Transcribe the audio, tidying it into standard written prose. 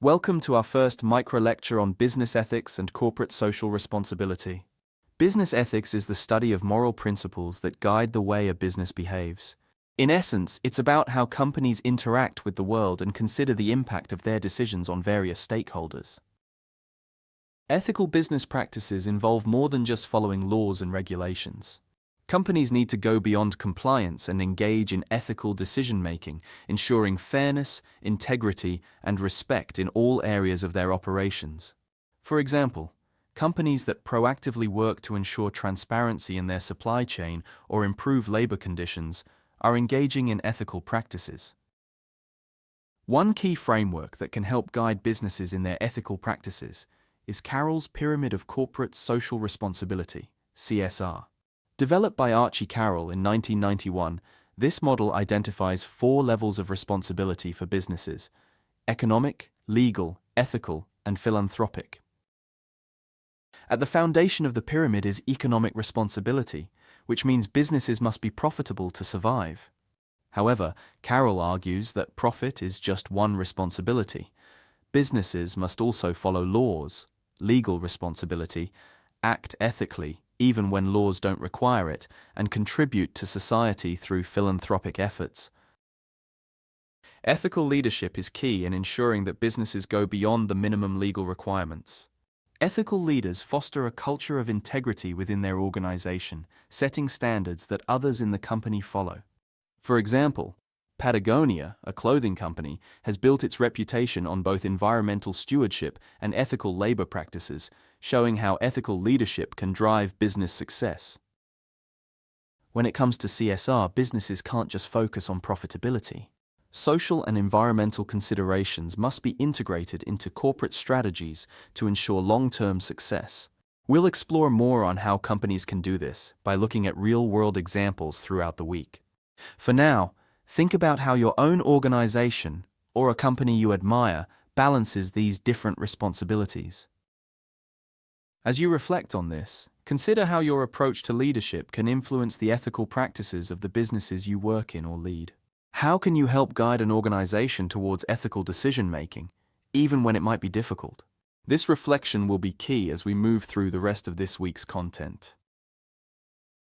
Welcome to our first micro-lecture on business ethics and corporate social responsibility. Business ethics is the study of moral principles that guide the way a business behaves. In essence, it's about how companies interact with the world and consider the impact of their decisions on various stakeholders. Ethical business practices involve more than just following laws and regulations. Companies need to go beyond compliance and engage in ethical decision-making, ensuring fairness, integrity, and respect in all areas of their operations. For example, companies that proactively work to ensure transparency in their supply chain or improve labor conditions are engaging in ethical practices. One key framework that can help guide businesses in their ethical practices is Carroll's Pyramid of Corporate Social Responsibility, CSR. Developed by Archie Carroll in 1991, this model identifies 4 levels of responsibility for businesses: economic, legal, ethical, and philanthropic. At the foundation of the pyramid is economic responsibility, which means businesses must be profitable to survive. However, Carroll argues that profit is just one responsibility. Businesses must also follow laws, legal responsibility, act ethically, even when laws don't require it, and contribute to society through philanthropic efforts. Ethical leadership is key in ensuring that businesses go beyond the minimum legal requirements. Ethical leaders foster a culture of integrity within their organization, setting standards that others in the company follow. For example, Patagonia, a clothing company, has built its reputation on both environmental stewardship and ethical labor practices, showing how ethical leadership can drive business success. When it comes to CSR, businesses can't just focus on profitability. Social and environmental considerations must be integrated into corporate strategies to ensure long-term success. We'll explore more on how companies can do this by looking at real-world examples throughout the week. For now, think about how your own organization, or a company you admire, balances these different responsibilities. As you reflect on this, consider how your approach to leadership can influence the ethical practices of the businesses you work in or lead. How can you help guide an organization towards ethical decision-making, even when it might be difficult? This reflection will be key as we move through the rest of this week's content.